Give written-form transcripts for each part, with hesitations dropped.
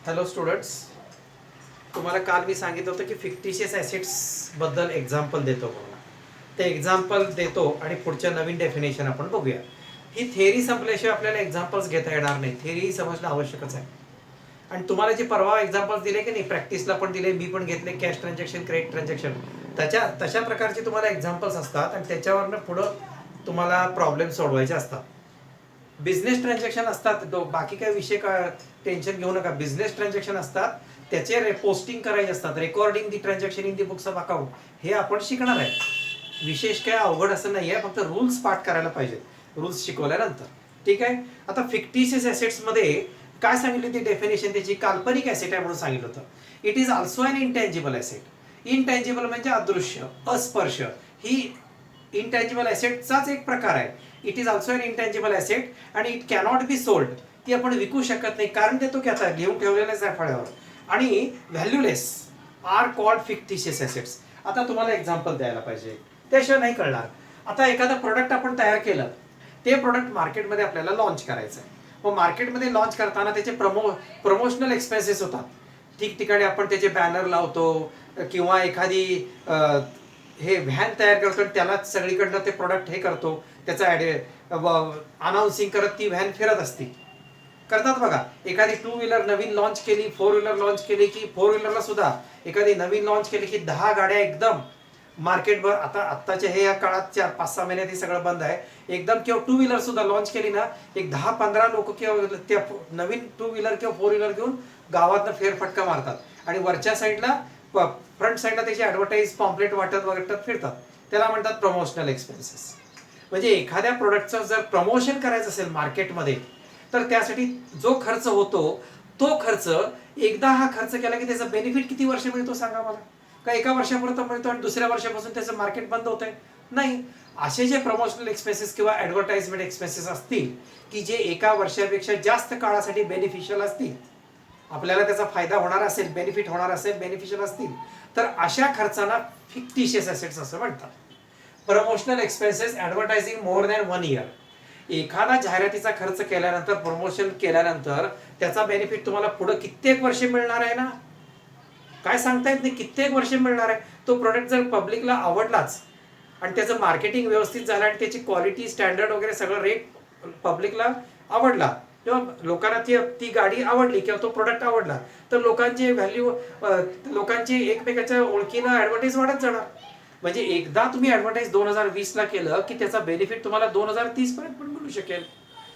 Hello students, तुम्हाला काल मी सांगितलं होतं की फिक्टिशियस ॲसेट्स बद्दल एक्झाम्पल देतो म्हणून. ते एक्झाम्पल देतो आणि पुढच्या नवीन डेफिनेशन आपण बघूया. ही थेअरी संपल्याशिवाय आपल्याला एक्झाम्पल्स घेता येणार नाही. थेअरी समजणं आवश्यकच आहे. आणि तुम्हाला जे परवा एक्झाम्पल्स दिले की नाही, प्रॅक्टिसला पण दिले, मी पण घेतले, कॅश ट्रान्झॅक्शन, क्रेडिट ट्रान्झॅक्शन, तशा प्रकारचे तुम्हाला एक्झाम्पल्स असतात आणि त्याच्यावरनं पुढं तुम्हाला प्रॉब्लेम सोडवायचे असतात. बिझनेस ट्रान्झॅक्शन असतात, बाकी काही विषय टेन्शन घेऊ नका. बिझनेस ट्रान्झॅक्शन असतात, त्याचे पोस्टिंग करायचे असतात, recording the transaction in the books of account, हे आपण शिकणार आहे. विशेष काय अवघड असं नाही आहे, फक्त रूल्स पाठ करायला पाहिजे रूल्स शिकवल्यानंतर. ठीक आहे. आता फिक्टिशियस ॲसेट्स मध्ये काय सांगितली होती डेफिनेशन त्याची? काल्पनिक ॲसेट आहे म्हणून सांगितलं होतं. It is also an intangible asset. Intangible म्हणजे अदृश्य, अस्पर्श. ही इंटँजिबल ॲसेटचाच एक प्रकार आहे. It is also an intangible asset आणि इट कॅनॉट बी सोल्ड. ती आपण विकू शकत नाही, कारण ते तो घेता घेऊन ठेवलेलाच आहे फळ्यावर. आणि valueless are called fictitious assets. आता तुम्हाला एक्झाम्पल द्यायला पाहिजे, त्याशिवाय नाही कळणार. आता एखादं प्रोडक्ट आपण तयार केलं, ते प्रोडक्ट मार्केटमध्ये आपल्याला लॉन्च करायचं आहे. मग मार्केटमध्ये लॉन्च करताना त्याचे प्रमोशनल एक्सपेन्सेस होतात. ठिकठिकाणी आपण त्याचे बॅनर लावतो किंवा एखादी हे व्हॅन तयार करतो आणि त्याला सगळीकडनं ते प्रोडक्ट हे करतो, त्याचा अनाउन्सिंग करत ती व्हॅन फिरत असते. करतात बघा. एखादी टू व्हीलर नवीन लॉन्च केली, फोर व्हीलर लॉन्च केली, की फोर व्हीलरला सुद्धा एखादी नवीन लॉन्च केली की 10 गाड्या एकदम मार्केटभर. आता आत्ताच्या हे या काळात 4-5-6 महिन्यात हे सगळं बंद आहे एकदम. किंवा टू व्हीलर सुद्धा लॉन्च केली ना, एक 10-15 लोक किंवा त्या नवीन टू व्हीलर किंवा फोर व्हीलर घेऊन गावातनं फेरफटका मारतात आणि वरच्या साईडला, फ्रंट साईडला त्याची ॲडव्हर्टाईज पॉम्पलेट वाटत फिरतात. त्याला म्हणतात प्रमोशनल एक्सपेन्सेस. म्हणजे एखाद्या प्रोडक्टचं जर प्रमोशन करायचं असेल मार्केटमध्ये, तर त्यासाठी जो खर्च होतो, तो खर्च एकदा हा खर्च केला की त्याचा बेनिफिट किती वर्ष मिळतो सांगा मला? का एका वर्षापर्यंत मिळतो आणि दुसऱ्या वर्षापासून त्याचं मार्केट बंद होत आहे? नाही. असे जे प्रमोशनल एक्सपेन्सेस किंवा ॲडव्हर्टाइजमेंट एक्सपेन्सेस असतील की जे एका वर्षापेक्षा जास्त काळासाठी बेनिफिशियल असतील, आपल्याला त्याचा फायदा होणार असेल, बेनिफिट होणार असेल, बेनिफिशियल असतील, तर अशा खर्चांना फिक्टिशियस ॲसेट्स असं म्हणतात. Promotional expenses advertising more than 1 year. एखादा जाहिरातीचा खर्च केल्यानंतर, प्रमोशन केल्यानंतर त्याचा बेनिफिट तुम्हाला पुढे कित्येक वर्ष मिळणार आहे ना. काय सांगता येत नाही, कित्येक वर्ष मिळणार आहे. तो प्रोडक्ट जर पब्लिकला आवडलाच आणि त्याचं मार्केटिंग व्यवस्थित झालं आणि त्याची क्वालिटी, स्टँडर्ड वगैरे सगळं रेट पब्लिकला आवडला, किंवा लोकांना ती गाडी आवडली किंवा तो प्रोडक्ट आवडला, तर लोकांची व्हॅल्यू, लोकांची एकमेकाच्या ओळखीनं ॲडव्हर्टाईज वाढत जाणार. म्हणजे एकदा तुम्ही ॲडव्हर्टाईज 2020ला केलं की त्याचा बेनिफिट तुम्हाला 2030 पर्यंत पण मिळू शकेल.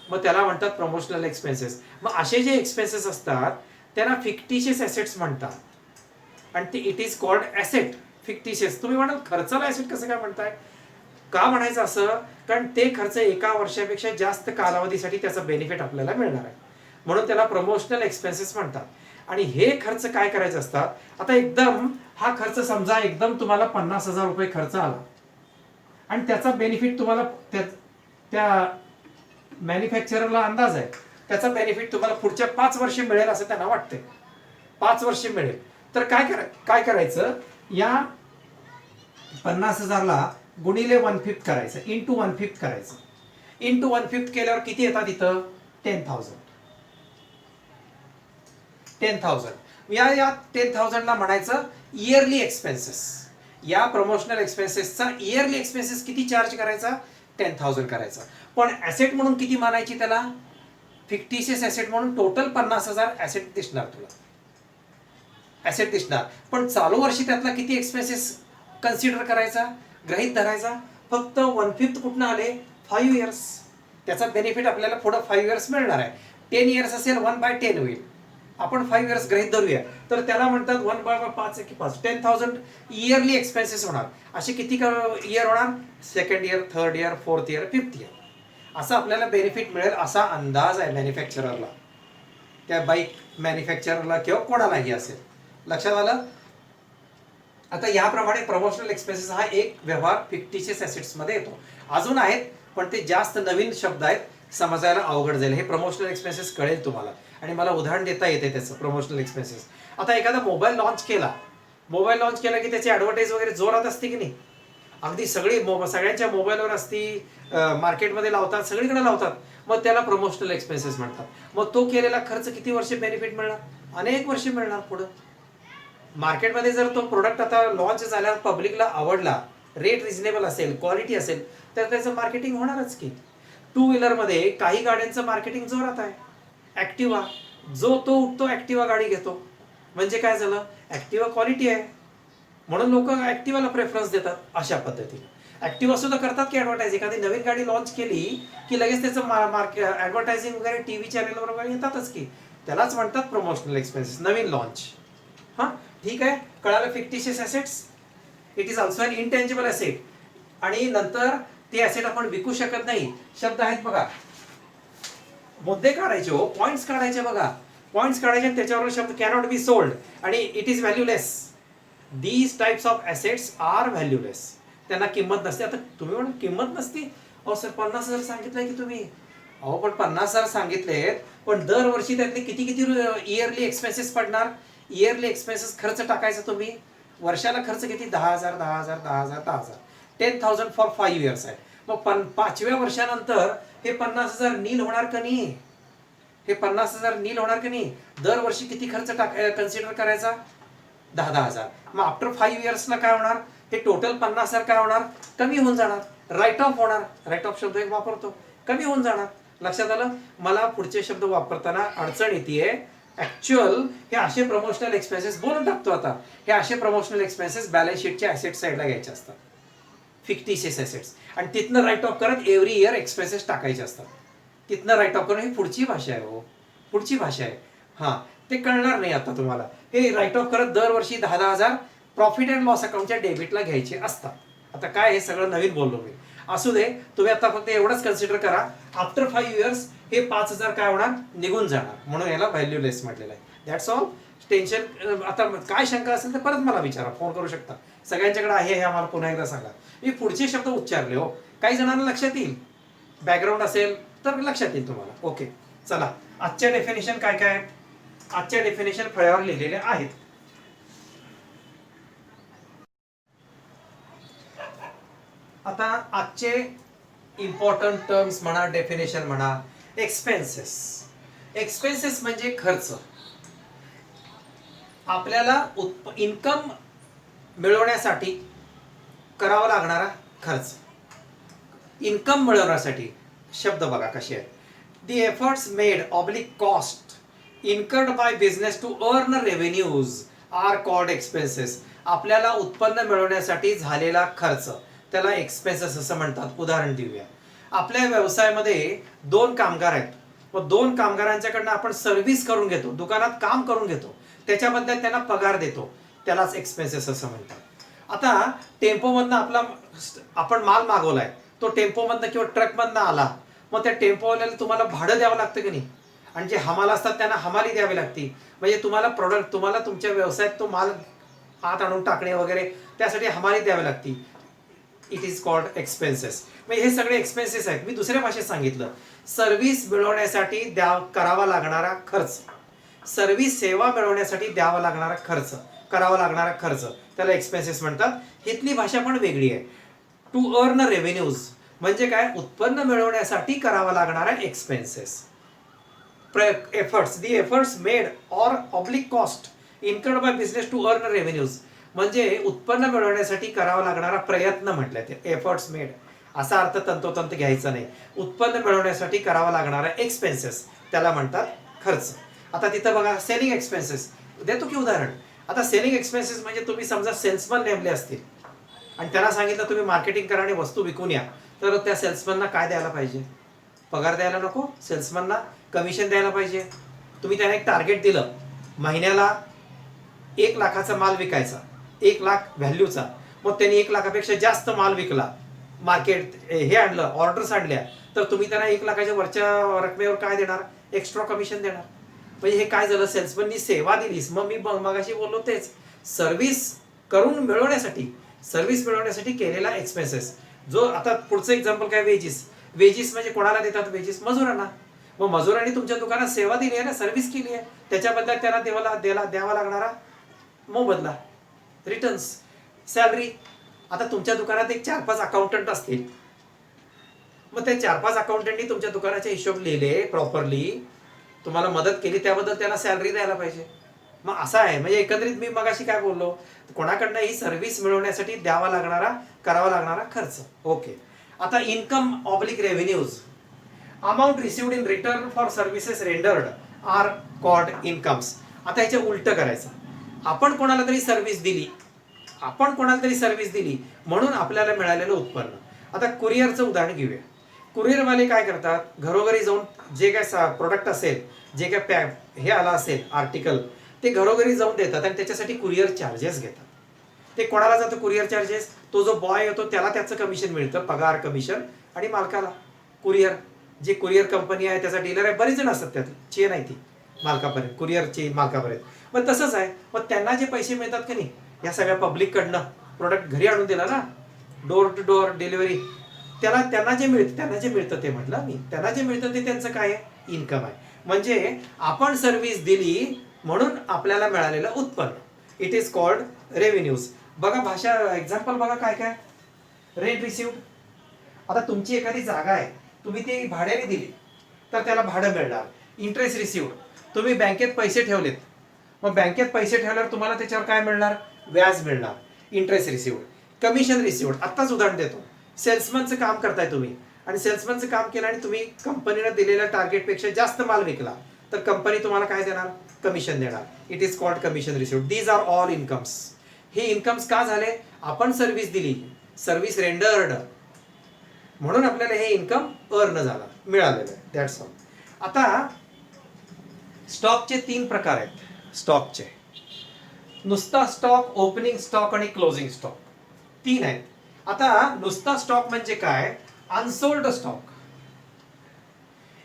मग त्याला म्हणतात प्रमोशनल एक्सपेन्सेस. मग असे जे एक्सपेन्सेस असतात त्यांना फिक्टिशियस ॲसेट्स म्हणतात. आणि ते it is called asset fictitious. तुम्ही म्हणाल खर्चाला ॲसेट कसं काय म्हणताय? का म्हणायचं असं? कारण ते खर्च एका वर्षापेक्षा जास्त कालावधीसाठी त्याचा बेनिफिट आपल्याला मिळणार आहे, म्हणून त्याला प्रमोशनल एक्सपेन्सेस म्हणतात. आणि हे खर्च काय करायचे असतात? आता एकदम हा खर्च समजा एकदम तुम्हाला 50,000 रुपये खर्च आला आणि त्याचा बेनिफिट तुम्हाला त्या मॅन्युफॅक्चररला अंदाज आहे त्याचा बेनिफिट तुम्हाला पुढच्या 5 वर्ष मिळेल असं त्यांना वाटते. 5 वर्ष मिळेल. तर काय करायचं? या 50,000ला गुणिले 1/5 करायचं, इंटू 1/5 करायचं. इंटू 1/5 केल्यावर किती येतात इथं? 10,000. 10,000 या 10,000ला म्हणायचं इयरली एक्सपेन्सेस. या प्रमोशनल एक्सपेन्सेसचा इयरली एक्सपेन्सेस किती चार्ज करायचा? 10,000 करायचा. पण ॲसेट म्हणून किती मानायची त्याला? फिक्टिशियस ॲसेट म्हणून टोटल 50,000 ॲसेट दिसणार तुला, ॲसेट दिसणार. पण चालू वर्षी त्यातला किती एक्सपेन्सेस कन्सिडर करायचा, गृहीत धरायचा? फक्त 1/5 कुठनं आले? 5 इयर्स. त्याचा बेनिफिट आपल्याला पुढं 5 इयर्स मिळणार आहे. 10 इयर्स असेल 1/10 होईल. आपण 5 इयर्स गृहीत धरूया, तर त्याला म्हणतात 1/5 की 5, 10,000 इयरली एक्सपेन्सेस होणार. असे किती इयर होणार? Second year, third year, fourth year, fifth year. असं आपल्याला बेनिफिट मिळेल असा अंदाज आहे मॅन्युफॅक्चररला, त्या बाईक मॅन्युफॅक्चररला किंवा कोणालाही असेल. लक्षात आलं? आता याप्रमाणे प्रमोशनल एक्सपेन्सेस हा एक व्यवहार फिक्टिशियस ॲसेट्समध्ये येतो. अजून आहेत पण ते जास्त नवीन शब्द आहेत, समजायला अवघड जाईल. हे प्रमोशनल एक्सपेन्सेस कळेल तुम्हाला आणि मला उदाहरण देता येते त्याचं प्रमोशनल एक्सपेन्सेस. आता एखादा मोबाईल लॉन्च केला की त्याची ॲडव्हर्टाईज वगैरे जोरात असते की नाही? अगदी सगळ्यांच्या मोबाईलवर असती, मार्केटमध्ये लावतात, सगळीकडे लावतात. मग त्याला प्रमोशनल एक्सपेन्सेस म्हणतात. मग तो केलेला खर्च किती वर्ष बेनिफिट मिळणार? अनेक वर्ष मिळणार पुढं. मार्केटमध्ये जर तो प्रोडक्ट आता लॉन्च झाल्यावर पब्लिकला आवडला, रेट रिझनेबल असेल, क्वालिटी असेल, तर त्याचं मार्केटिंग होणारच की. टू व्हीलरमध्ये काही गाड्यांचं मार्केटिंग जोरात आहे. ॲक्टिवा, जो तो उठतो ॲक्टिवा गाडी घेतो. म्हणजे काय झालं? ॲक्टिवा क्वालिटी आहे म्हणून लोक ॲक्टिवाला प्रेफरन्स देतात. अशा पद्धतीने ॲक्टिवा सुद्धा करतात की ॲडव्हर्टाईज. एखादी नवीन गाडी लॉन्च केली की लगेच त्याचं ॲडव्हर्टायझिंग वगैरे टीव्ही चॅनलवर वगैरे येतातच की. त्यालाच म्हणतात प्रमोशनल एक्सपेन्सेस, नवीन लॉन्च. हां, ठीक आहे, कळालं. Fictitious assets, it is also an intangible asset. आणि नंतर ते ॲसेट आपण विकू शकत नाही. शब्द आहेत बघा, मुद्दे काढायचे हो, पॉइंट्स काढायचे बघा, पॉइंट्स काढायचे आणि त्याच्यावर शब्द कॅनॉट बी सोल्ड आणि it is valueless. These types of assets are valueless. त्यांना किंमत नसते. आता तुम्ही म्हणून किंमत नसते, अहो सर 50,000 सांगितलंय की तुम्ही. अहो पण 50,000 सांगितलेत, पण दरवर्षी त्यातले किती किती इयरली एक्सपेन्सेस पडणार? इयरली एक्सपेन्सेस खर्च टाकायचा तुम्ही. वर्षाला खर्च किती? 10,000 10,000 10,000 10,000, 10,000 फॉर 5 इयर्स आहे. मग 5व्या वर्षानंतर हे 50,000 नील होणार का नाही? हे 50,000 नील होणार की नाही? दरवर्षी किती खर्च कन्सिडर करायचा? 10,000. मग आफ्टर 5 इयर्सला काय होणार? हे टोटल 50,000 काय होणार? कमी होऊन जाणार. राईट ऑफ होणार. राईट ऑफ शब्द एक वापरतो, कमी होऊन जाणार. लक्षात आलं? मला पुढचे शब्द वापरताना अडचण येते. ऍक्च्युअल हे असे प्रमोशनल एक्सपेन्सेस बोलून टाकतो आता. हे असे प्रमोशनल एक्सपेन्सेस बॅलन्स शीटच्या ऍसेट साईडला घ्यायचे असतात, फिक्टिशियस ॲसेट्स. आणि तिथनं राईट ऑफ करत एव्हरी इयर एक्सपेन्सेस टाकायचे असतात. तिथनं राईट ऑफ करणं ही पुढची भाषा आहे हो, पुढची भाषा आहे. हां, ते कळणार नाही आता तुम्हाला. हे राईट ऑफ करत दरवर्षी 10,000 प्रॉफिट अँड लॉस अकाउंटच्या डेबिटला घ्यायचे असतात. आता काय हे सगळं नवीन बोललो मी, असू दे. तुम्ही आता फक्त एवढंच कन्सिडर करा, आफ्टर 5 इयर्स हे 5,000 काय होणार? निघून जाणार. म्हणून याला व्हॅल्यूलेस म्हटलेलं आहे. That's all. टेन्शन. आता काय शंका असेल तर परत मला विचारा, फोन करू शकता. सगळ्यांच्याकडे आहे हे आम्हाला पुन्हा एकदा सांगा. मी पुढचे शब्द उच्चारले हो, काही जणांना लक्षात येईल, बॅकग्राऊंड असेल तर लक्षात येईल तुम्हाला. ओके, चला. आजच्या डेफिनेशन काय काय आहेत? आजच्या डेफिनेशन फळ्यावर लिहिलेले आहेत. आता आजचे इम्पॉर्टंट टर्म्स म्हणा, डेफिनेशन म्हणा. एक्सपेन्सेस. एक्सपेन्सेस म्हणजे खर्च. आपल्याला इन्कम मिळवण्यासाठी करावा लागणारा खर्च. इन्कम मिळवण्यासाठी शब्द बघा कसे आहेत. The efforts made oblique cost incurred by business to earn revenues are called expenses. आपल्याला उत्पन्न मिळवण्यासाठी झालेला खर्च त्याला एक्सपेन्सेस असं म्हणतात. उदाहरण देऊया. आपल्या व्यवसायामध्ये 2 कामगार आहेत. मग 2 कामगारांच्याकडनं आपण सर्व्हिस करून घेतो, दुकानात काम करून घेतो, त्याच्याबद्दल त्यांना पगार देतो, त्यालाच एक्सपेन्सेस असं म्हणतात. आता टेम्पोमधनं आपण माल मागवलाय, तो टेम्पोमधनं किंवा ट्रकमधनं आला, मग त्या टेम्पोवाल्याला तुम्हाला भाडं द्यावं लागतं की नाही? आणि जे हमाल असतात त्यांना हमाली द्यावी लागते. म्हणजे तुम्हाला तुमच्या व्यवसायात तो माल हात आणून टाकणे वगैरे त्यासाठी हमाली द्यावी लागते. It is called expenses. म्हणजे हे सगळे एक्सपेन्सेस आहेत. मी दुसऱ्या भाषेत सांगितलं, सर्व्हिस मिळवण्यासाठी करावा लागणारा खर्च, सर्व्हिस सेवा मिळवण्यासाठी द्यावा लागणारा खर्च, करावा लागणारा खर्च, त्याला एक्सपेन्सेस म्हणतात. इथली भाषा पण वेगळी आहे. टू अर्न रेव्हेन्यूज म्हणजे काय? उत्पन्न मिळवण्यासाठी करावा लागणारा expenses. The efforts made or oblique cost incurred by business to earn revenues म्हणजे उत्पन्न मिळवण्यासाठी करावा लागणारा प्रयत्न म्हटलंय ते. एफर्ट्स मेड असा अर्थ तंतोतंत घ्यायचा नाही. उत्पन्न मिळवण्यासाठी करावा लागणारा एक्सपेन्सेस त्याला म्हणतात खर्च. आता तिथं बघा, सेलिंग एक्सपेन्सेस देतो की उदाहरण. आता सेलिंग एक्सपेन्सेस म्हणजे तुम्ही समजा सेल्समन नेमले असतील आणि त्यांना सांगितलं तुम्ही मार्केटिंग करा आणि वस्तू विकून या, तर त्या सेल्समनना काय द्यायला पाहिजे? पगार द्यायला नको? सेल्समनना कमिशन द्यायला पाहिजे. तुम्ही त्यांना एक टार्गेट दिलं, महिन्याला 1 लाखाचा माल विकायचा, 1 लाख व्हॅल्यूचा. मग त्यांनी 1 लाखापेक्षा जास्त माल विकला, मार्केट हे आणलं, ऑर्डर्स आणल्या, तर तुम्ही त्यांना 1 लाखाच्या वरच्या रकमेवर काय देणार? एक्स्ट्रा कमिशन देणार. म्हणजे हे काय झालं? सेल्समननी सेवा दिलीस. मग मी मगाशी बोललो तेच, सर्व्हिस करून मिळवण्यासाठी, सर्व्हिस मिळवण्यासाठी केलेला एक्सपेन्सेस. जो आता पुढचं एक्झाम्पल काय? वेजिस. वेजिस म्हणजे कोणाला देतात? वेजिस मजुरांना. मग मजुरांनी तुमच्या दुकानात सेवा दिली आहे ना, सर्व्हिस केली आहे, त्याच्याबद्दल त्यांना द्यावा लागणारा मोबदला, रिटर्न्स, सॅलरी. आता तुमच्या दुकानात एक 4-5 अकाउंटंट असतील, मग ते 4-5 अकाउंटंटनी तुमच्या दुकानाचे हिशोब लिहिले प्रॉपरली, तुम्हाला मदत केली, त्याबद्दल त्याला सॅलरी द्यायला पाहिजे. मग असं आहे. म्हणजे एकंदरीत मी मगाशी काय बोललो, कोणाकडनं ही सर्व्हिस मिळवण्यासाठी करावा लागणारा खर्च. ओके. आता income oblique revenues, amount received in return for services rendered are called incomes. आता याचे उलट करायचं. आपण कोणाला तरी सर्व्हिस दिली म्हणून आपल्याला मिळालेलं उत्पन्न. आता कुरिअरचं उदाहरण घेऊया. कुरिअरवाले काय करतात, घरोघरी जाऊन जे काय प्रोडक्ट असेल, जे काय हे आला असेल आर्टिकल, ते घरोघरी जाऊन देतात आणि त्याच्यासाठी कुरिअर चार्जेस घेतात. ते कोणाला जातं कुरिअर चार्जेस? तो जो बॉय येतो त्याला त्याचं कमिशन मिळतं, पगार कमिशन, आणि मालकाला जे कुरिअर कंपनी आहे त्याचा डीलर आहे, बरेच जण असतात, त्यात चेन आहे ती मालकापर्यंत, कुरिअरची मालकापर्यंत. मग तसंच आहे. मग त्यांना जे पैसे मिळतात की नाही या सगळ्या पब्लिककडनं, प्रोडक्ट घरी आणून दिला ना, डोर टू डोर डिलिव्हरी, त्यांना जे मिळतं ते म्हटलं मी, त्यांना जे मिळतं ते त्यांचं काय आहे? इन्कम आहे. म्हणजे आपण सर्व्हिस दिली म्हणून आपल्याला मिळालेलं उत्पन्न. It is called revenues. बघा भाषा एक्झाम्पल बघा काय काय. Rent received. आता तुमची एखादी जागा आहे, तुम्ही ती भाड्याने दिली तर त्याला भाडं मिळणार. Interest received. तुम्ही बँकेत पैसे ठेवलेत, मग बँकेत पैसे ठेवल्यावर तुम्हाला त्याच्यावर काय मिळणार? व्याज मिळणार. Interest received. Commission received. आत्ताच उदाहरण देतो. सेल्समनचं काम करताय तुम्ही, आणि सेल्समनचं काम केलं आणि तुम्ही कंपनीला दिलेल्या टार्गेटपेक्षा जास्त माल विकला तर कंपनी तुम्हाला काय देणार? कमिशन देणार. It is called commission received. These are all incomes. हे इन्कम्स का झाले? आपण सर्व्हिस दिली, सर्व्हिस रेंडर्ड, म्हणून आपल्याला हे इन्कम मिळालेलं आहे. That's all. आता स्टॉकचे 3 प्रकार आहेत. स्टॉकचे नुसता स्टॉक, ओपनिंग स्टॉक आणि क्लोजिंग स्टॉक, 3 आहेत. आता नुसता स्टॉक म्हणजे काय? Unsold stock.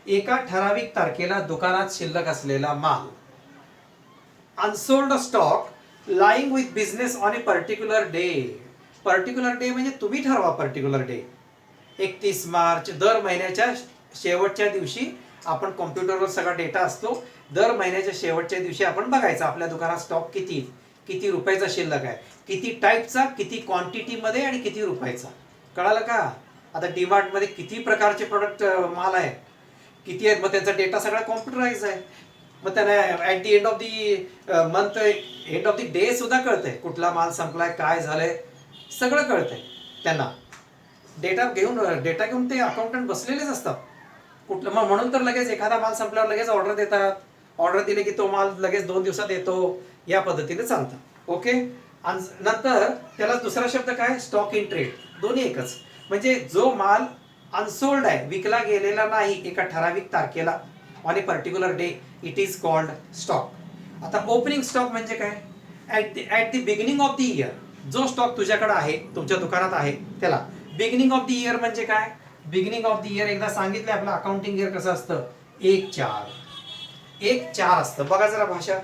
एका ठराविक तारखेला दुकानात शिल्लक असलेला माल. Unsold stock lying with business on A particular day. Particular day म्हणजे तुम्ही ठरवा पर्टिक्युलर डे. 31 मार्च, दर महिन्याच्या शेवटच्या दिवशी आपण कॉम्प्युटरवर सगळा डेटा असतो. दर महिन्याच्या शेवटच्या दिवशी आपण बघायचं आपल्या दुकानात स्टॉक किती रुपयाचा शिल्लक आहे, किती टाईपचा, किती क्वांटिटीमध्ये आणि किती रुपयाचा. कळालं का? आता डीमार्ट मध्ये किती प्रकारचे प्रोडक्ट माल आहे, किती आहेत, मग त्यांचा डेटा सगळा कॉम्प्युटराइज आहे. मग त्यांना at the end of the month, end of the day सुद्धा कळतंय कुठला माल संपलाय, काय झालंय, सगळं कळतंय त्यांना. डेटा घेऊन ते अकाउंटंट बसलेलेच असतात. कुठलं मग म्हणून तर लगेच एखादा माल संपल्यावर लगेच ऑर्डर देतात. ऑर्डर दिले की तो माल लगेच 2 दिवसात येतो. या पद्धतीने चालतं. ओके. नंतर त्याला दुसरा शब्द काय? Stock in trade. दोन्ही एकच. म्हणजे जो माल अनसोल्ड आहे, विकला गेलेला नाही एका ठराविक तारखेला, on A particular day, it is called stock. आता ओपनिंग स्टॉक म्हणजे काय? At the beginning of the year जो स्टॉक तुझ्याकडे आहे, तुमच्या दुकानात आहे, त्याला बिगिनिंग ऑफ द इयर म्हणजे काय? बिगिनिंग ऑफ द इयर एकदा सांगितलं. आपलं अकाउंटिंग इयर कसं असतं? 1/4 असतं. बघा जरा भाषा.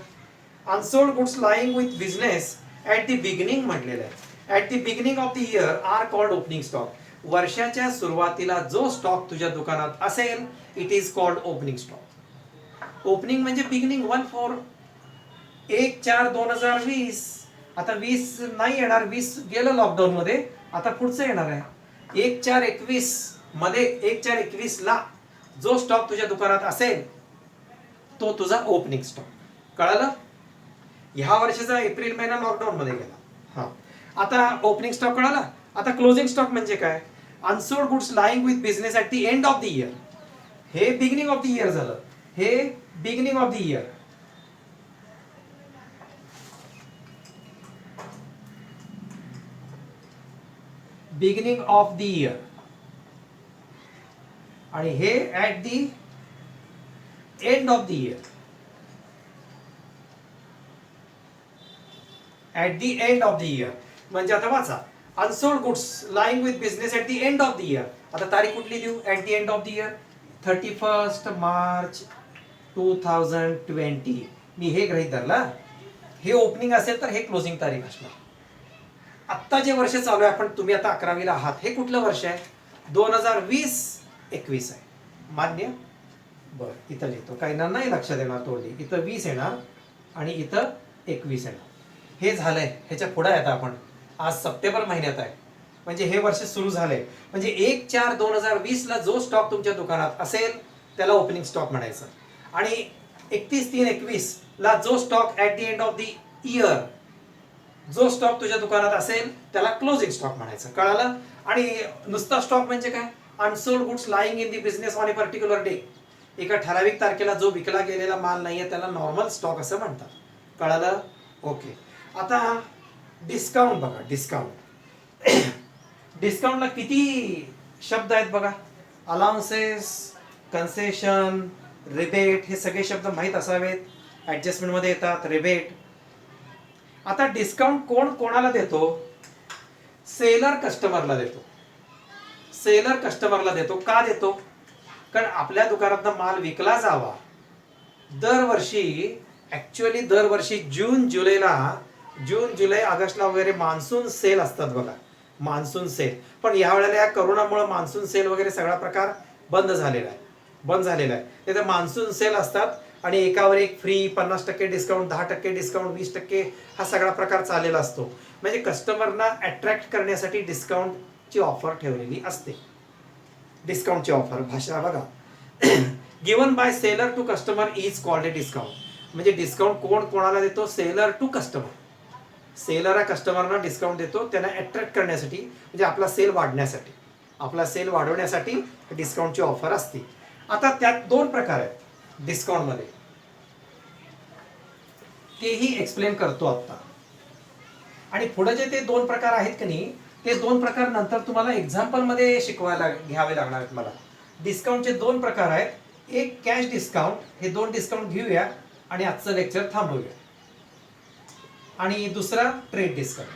Unsold goods lying with business at the beginning म्हटलेलं आहे. At the beginning of the year are called opening stock. वर्षाच्या सुरुवातीला जो स्टॉक तुझ्या दुकानात असेल, it is called opening stock. Opening म्हणजे बिगिनिंग 1/4/2020. आता 20 नाही येणार, 20 गेलं लॉकडाऊन मध्ये, आता पुढचं येणार आहे. 1/4/21 मध्ये, 1/4/21 ला जो स्टॉक तुझ्या दुकानात असेल तो तुझा ओपनिंग स्टॉक. कळालं? ह्या वर्षाचा एप्रिल महिना लॉकडाऊन मध्ये गेला. हा, आता ओपनिंग स्टॉक कळाला. आता क्लोजिंग स्टॉक म्हणजे काय? Unsold goods lying with business at the end of the year. हे बिगिनिंग ऑफ द इयर झालं. हे beginning of the year. Beginning of the year आणि हे at the end of the year. At the end of the year म्हणजे आता वाचा. Unsold goods lying with business at the end of the year. आता तारीख कुठली देऊ? At the end of the year 31 March 2020. मी हे गृहीत धरला. हे ओपनिंग असेल तर हे क्लोजिंग तारीख असणार. आत्ता जे वर्ष चालू आहे, आपण तुम्ही आता 11वीला आहात, हे कुठलं वर्ष आहे? 2020-21 आहे. मान्य? बरं, इथं लिहितो. काही ना नाही लक्षात येणार तोडली. इथं 20 येणार आणि इथं 21 येणार. हे झालंय. ह्याच्या पुढे आता आपण आज सप्टेंबर महिन्यात आहे. म्हणजे हे वर्ष सुरू झालंय, म्हणजे 1/4/2020 जो स्टॉक तुमच्या दुकानात असेल त्याला ओपनिंग स्टॉक म्हणायचं, आणि 31/3/21 जो stock at the end of the year जो स्टॉक तुझ्या दुकानात असेल त्याला क्लोजिंग स्टॉक म्हणायचं. कळालं? आणि नुसता स्टॉक म्हणजे काय? Unsold goods lying in the business on A particular day. एका ठराविक तारखेला जो विकला गेलेला माल नाहीये त्याला नॉर्मल स्टॉक असं म्हणतात. कळालं? ओके. आता डिस्काउंट बघा. डिस्काउंटला किती शब्द आहेत बघा. अलाउन्सेस, कन्सेशन, रिबेट, हे सगळे शब्द माहीत असावेत. ऍडजस्टमेंट मध्ये येतात रिबेट. आता डिस्काउंट कोण कोणाला देतो? सेलर कस्टमरला देतो. सेलर कस्टमरला देतो. का देतो? कारण आपल्या दुकानातनं माल विकला जावा. दरवर्षी जून जुलै ऑगस्टला वगैरे मान्सून सेल असतात बघा. Monsoon sale. पण या वेळेला या करोनामुळे मान्सून सेल वगैरे सगळा प्रकार बंद झालेला आहे. तिथे मान्सून सेल असतात आणि एकावर एक फ्री, 50% डिस्काउंट, 10% डिस्काउंट, 20% हा सगळा प्रकार चाललेला असतो. म्हणजे कस्टमरना अट्रॅक्ट करण्यासाठी डिस्काउंटची ऑफर ठेवलेली असते. डिस्काउंटची ऑफर भाषा बघा. Given by seller to customer is called a discount. म्हणजे डिस्काउंट कोण कोणाला देतो? Seller to customer. सेलर हा कस्टमरना डिस्काउंट देतो त्यांना अट्रॅक्ट करण्यासाठी, म्हणजे आपला सेल वाढवण्यासाठी डिस्काउंटची ऑफर असते. आता त्यात 2 प्रकार आहेत डिस्काउंटमध्ये, तेही एक्सप्लेन करतो आता. आणि पुढे जे ते 2 प्रकार आहेत की नाही, ते 2 प्रकार नंतर तुम्हाला एक्झाम्पल मध्ये शिकवायला घ्यावे लागणार आहेत मला. डिस्काउंटचे 2 प्रकार आहेत. एक कॅश डिस्काउंट. हे 2 डिस्काउंट घेऊया आणि आजचं लेक्चर थांबवूया. आणि दुसरा ट्रेड डिस्काउंट.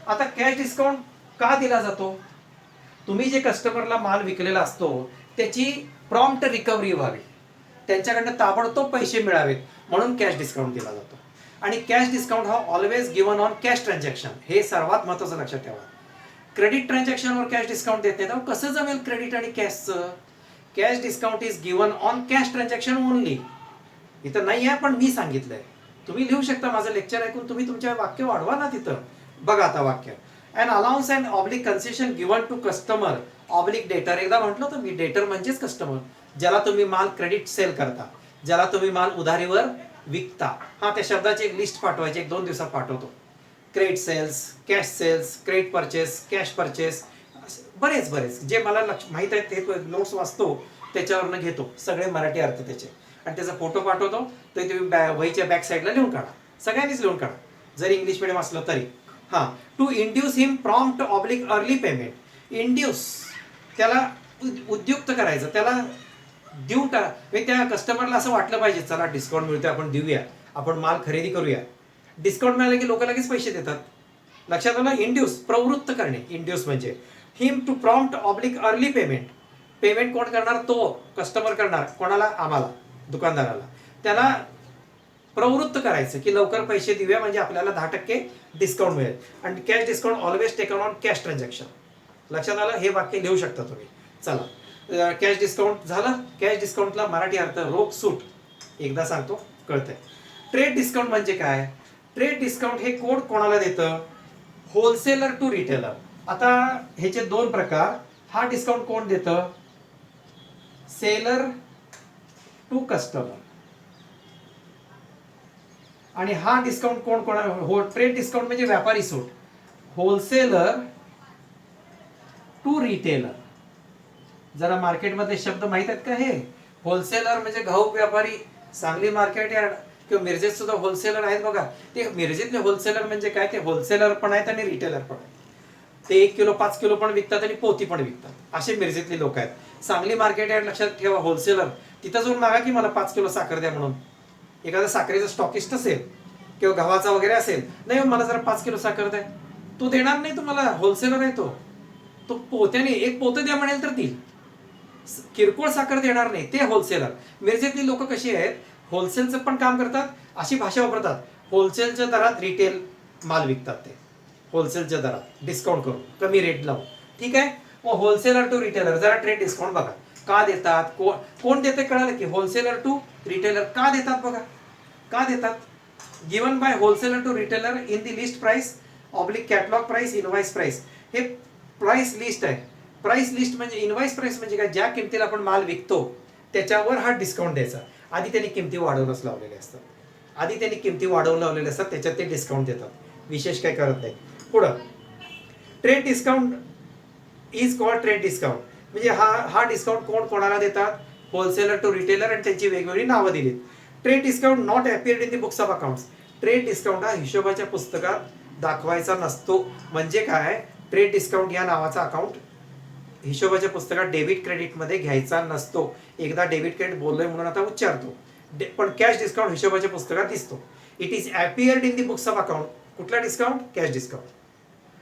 आता कॅश डिस्काउंट का दिला जातो? तुम्ही जे कस्टमरला माल विकलेला असतो त्याची प्रॉम्प्ट रिकव्हरी व्हावी, त्यांच्याकडनं ताबडतोब पैसे मिळावेत, म्हणून कॅश डिस्काउंट दिला जातो. आणि कॅश डिस्काउंट हा always given on cash transaction. हे सर्वात महत्त्वाचं लक्षात ठेवा. क्रेडिट ट्रान्झॅक्शनवर कॅश डिस्काउंट देत नाही. तर कसं जमेल क्रेडिट आणि कॅशचं? Cash discount is given on cash transaction only. इथं नाही आहे पण मी सांगितलंय. तुम्ही लिहू शकता माझं लेक्चर ऐकून, तुम्ही तुमच्या वाक्य वाढवा ना तिथं. बघा आता वाक्य. And allowance and oblique concession given to customer oblique debtor. एकदा म्हटलं तर मी, डेटर म्हणजेच कस्टमर, ज्याला तुम्ही माल क्रेडिट सेल करता, ज्याला तुम्ही माल उधारीवर विकता. हा, त्या शब्दाची एक लिस्ट पाठवायची, 1-2 दिवसात पाठवतो. Credit sales, cash sales, credit purchase, cash purchase, बरेच जे मला माहित आहे ते नोट्स वाचतो, त्याच्यावरनं घेतो सगळे मराठी अर्थ त्याचे, आणि त्याचा फोटो पाठवतो. तर तुम्ही वहीच्या बॅक साईडला लिहून काढा. सगळ्यांनीच लिहून काढा, जरी इंग्लिश मिडियम असलं तरी. हां, to induce him prompt oblique early payment. Induce, त्याला उद्युक्त करायचं, त्याला देऊन टाका. त्या कस्टमरला असं वाटलं पाहिजे, चला डिस्काउंट मिळतोय, आपण देऊया, आपण माल खरेदी करूया. डिस्काउंट मिळालं की लोक लगेच पैसे देतात. लक्षात आलं? इंड्यूस, प्रवृत्त करणे. इंड्यूस म्हणजे him to prompt oblique early payment. Payment कोण करणार? तो कस्टमर करणार. कोणाला? आम्हाला, दुकानदाराला. त्याला प्रवृत्त करायचं की लवकर पैसे देऊया, म्हणजे आपल्याला 10% डिस्काउंट मिळेल. आणि cash discount always taken on cash transaction. लक्षात आलं? हे वाक्य लिहू शकता तुम्ही. चला, कॅश डिस्काउंट झालं. कॅश डिस्काउंटला मराठी अर्थ रोख सूट. एकदा सांगतो, कळतंय. ट्रेड डिस्काउंट म्हणजे काय? ट्रेड डिस्काउंट हे कोण कोणाला देतं? Wholesaler to retailer. आता ह्याचे 2 प्रकार. हा डिस्काउंट कोण देतं? Seller to customer. आणि हा डिस्काउंट कोण कोणा? ट्रेड डिस्काउंट म्हणजे व्यापारी सूट. Wholesaler to retailer. जरा मार्केटमध्ये शब्द माहित आहेत का हे? होलसेलर म्हणजे घाऊक व्यापारी. सांगली मार्केट यार्ड किंवा मिरजेत सुद्धा होलसेलर आहेत बघा. ते मिरजेतले होलसेलर म्हणजे काय? ते होलसेलर पण आहेत आणि रिटेलर पण आहेत. ते 1 किलो 5 किलो पण विकतात आणि पोती पण विकतात. असे मिरजेतले लोक आहेत. सांगली मार्केट यार्ड लक्षात ठेवा. होलसेलर तिथं जाऊन मागा की मला 5 किलो साखर द्या म्हणून. एखादा साखरेचा स्टॉकिस्ट असेल किंवा गव्हाचा वगैरे असेल, नाही मला जरा 5 किलो साखर द्या, तो देणार नाही तुम्हाला. होलसेलर आहे तो पोत्याने 1 पोतं द्या म्हणेल तर देईल. किरकोळ साखर देणार नाही, ते होलसेलर. मिरजेतली लोक कशी आहेत? होलसेलचं पण काम करतात, अशी भाषा वापरतात. होलसेलच्या दरात रिटेल माल विकतात. ते होलसेलच्या दरात डिस्काउंट करून, कमी रेट लावून. ठीक आहे. मग होलसेलर टू रिटेलर. जरा ट्रेड डिस्काउंट बघा का देतात, कोण देते कळालं की. होलसेलर टू रिटेलर का देतात बघा. का देतात? Given by wholesaler to retailer in the list price oblique catalogue price invoice price. हे प्राइस लिस्ट आहे. प्राइस लिस्ट म्हणजे इनवाइस प्राइस म्हणजे काय, ज्या किमतीला आपण माल विकतो त्याच्यावर हा डिस्काउंट द्यायचा. आधी त्यांनी किमती वाढवूनच लावलेले असतात. त्याच्यात ते डिस्काउंट देतात. विशेष काय करत नाही. पुढं trade discount is called trade discount. म्हणजे हा डिस्काउंट कोणाला देतात, होलसेलर टू रिटेलर, आणि त्यांची वेगवेगळी नावं दिलीत. Trade discount not appeared in the books of accounts. Trade discount हा हिशोबाच्या पुस्तकात दाखवायचा नसतो. म्हणजे काय, ट्रेड डिस्काउंट या नावाचा अकाउंट हिशोबाच्या पुस्तकात डेबिट क्रेडिटमध्ये घ्यायचा नसतो. एकदा डेबिट क्रेडिट बोललोय म्हणून आता उच्चारतो. पण कॅश डिस्काउंट हिशोबाच्या पुस्तकात दिसतो. It is appeared in the books of account. कुठला डिस्काउंट, कॅश डिस्काउंट.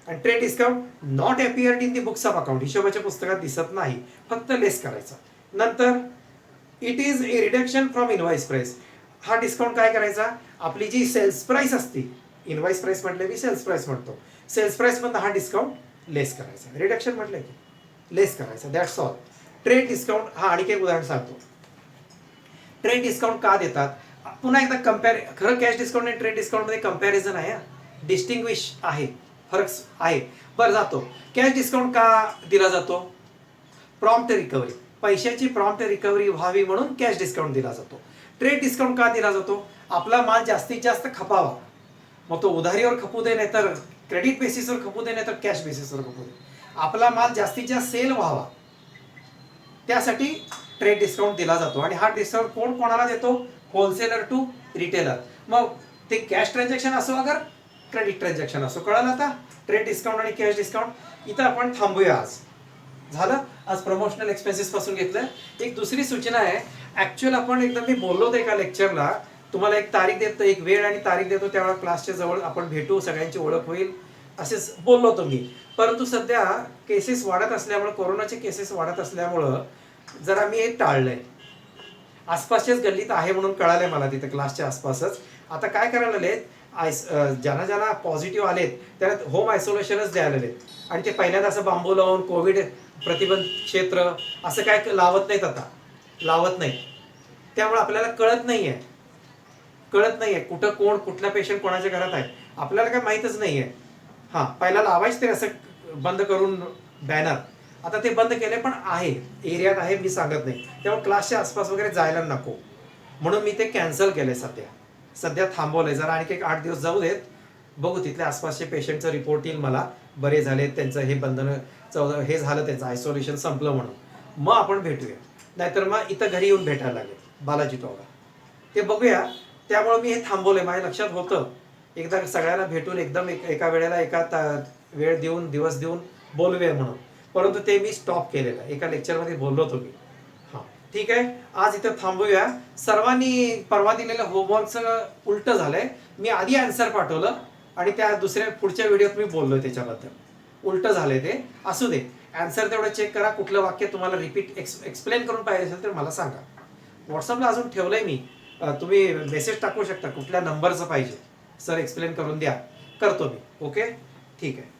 आणि trade discount not appeared in the books of account, हिशोबाच्या पुस्तकात दिसत नाही, फक्त लेस करायचा. नंतर it is a reduction from invoice price. हा डिस्काउंट काय करायचा, आपली जी सेल्स प्राइस असते, इनवाइस प्राइस म्हटलं मी सेल्स प्राइस म्हणतो, सेल्स प्राइस मधून हा डिस्काउंट लेस करायचा. रिडक्शन म्हटलं की लेस करायचा, दॅट्स ऑल. ट्रेड डिस्काउंट हा आणखी एक उदाहरण सांगतो. ट्रेड डिस्काउंट का देतात, पुन्हा एकदा खरं कॅश डिस्काउंट आणि ट्रेड डिस्काउंट मध्ये कंपॅरिझन आहे, डिस्टिंग्विश आहे, फरक आहे. बरं जातो. कॅश डिस्काउंट का दिला जातो, प्रॉम्प्ट रिकव्हरी, पैशाची प्रॉम्प्ट रिकव्हरी व्हावी म्हणून कॅश डिस्काउंट दिला जातो. ट्रेड डिस्काउंट का दिला जातो, आपला माल जास्तीत जास्त खपावा, मग तो उधारीवर खपू दे, नाही तर क्रेडिट बेसिसवर खपू दे, नाही तर कॅश बेसिसवर खपू दे, आपला माल जास्तीत जास्त सेल व्हावा, त्यासाठी ट्रेड डिस्काउंट दिला जातो. आणि हा डिस्काउंट कोणाला देतो, होलसेलर टू रिटेलर. मग ते कॅश ट्रान्झॅक्शन असो अगर क्रेडिट ट्रान्झॅक्शन असो. कळलं आता ट्रेड डिस्काउंट आणि कॅश डिस्काउंट. इथं आपण थांबूया. आज झालं, आज प्रमोशनल एक्सपेन्सेस पासून घेतलं. एक दुसरी सूचना आहे, ऍक्च्युअल आपण एकदम मी बोललो होतो एका लेक्चरला, तुम्हाला एक तारीख देतो, एक वेळ आणि तारीख देतो, त्यावेळेला क्लासच्या जवळ आपण भेटू, सगळ्यांची ओळख होईल, असेच बोललो होतो मी. परंतु सध्या केसेस वाढत असल्यामुळं, कोरोनाचे केसेस वाढत असल्यामुळं जरा मी हे टाळलंय. आसपासच्याच गल्लीत आहे म्हणून कळालंय मला, तिथं क्लासच्या आसपासच. आता काय करायला लागलेत, ज्यांना पॉझिटिव्ह आलेत त्याला होम आयसोलेशनच द्यायला लागलेत. आणि ते पहिल्यांदा असं बांबू लावून कोविड प्रतिबंध क्षेत्र असं काय लावत नाहीत, आता लावत नाहीत. त्यामुळे आपल्याला कळत नाहीये कुठं कोण, कुठला पेशंट कोणाच्या घरात आहे, आपल्याला काय माहीतच नाहीये. हां, पहिला लावायच ते असं बंद करून बॅनर, आता ते बंद केले, पण आहे एरियात आहे, मी सांगत नाही. त्यामुळे क्लासच्या आसपास वगैरे जायला नको म्हणून मी ते कॅन्सल केलंय. सध्या थांबवलंय. जरा आणखी एक 8 दिवस जाऊ देत, बघू तिथल्या आसपासचे पेशंटचं रिपोर्ट येईल मला, बरे झाले, त्यांचं हे बंधनं हे झालं, त्यांचं आयसोलेशन संपलं म्हणून, मग आपण भेटूया. नाहीतर मग इथं घरी येऊन भेटायला लागेल, बालाजी टोला, ते बघूया. त्यामुळे मी हे थांबवलंय. माझ्या लक्षात होतं एकदा सगळ्यांना भेटून एकदम एका वेळेला वेळ देऊन, दिवस देऊन बोलूया म्हणून, परंतु ते मी स्टॉप केलेलं आहे. एका लेक्चरमध्ये बोललो होतो मी. हां, ठीक आहे, आज इथं थांबूया. सर्वांनी परवा दिलेलं होमवर्कचं उलटं झालंय. मी आधी आन्सर पाठवलं आणि त्या पुढच्या व्हिडिओत मी बोललोय त्याच्याबद्दल, उलटं झालंय ते. असू दे, आन्सर तेवढं चेक करा. कुठलं वाक्य तुम्हाला रिपीट एक्सप्लेन करून पाहिजे असेल तर मला सांगा. व्हॉट्सअपला अजून ठेवलंय मी, तुम्ही मेसेज टाकू शकता कुठल्या नंबरचं पाहिजे, सर एक्सप्लेन करून द्या, करतो मी. ओके, ठीक आहे.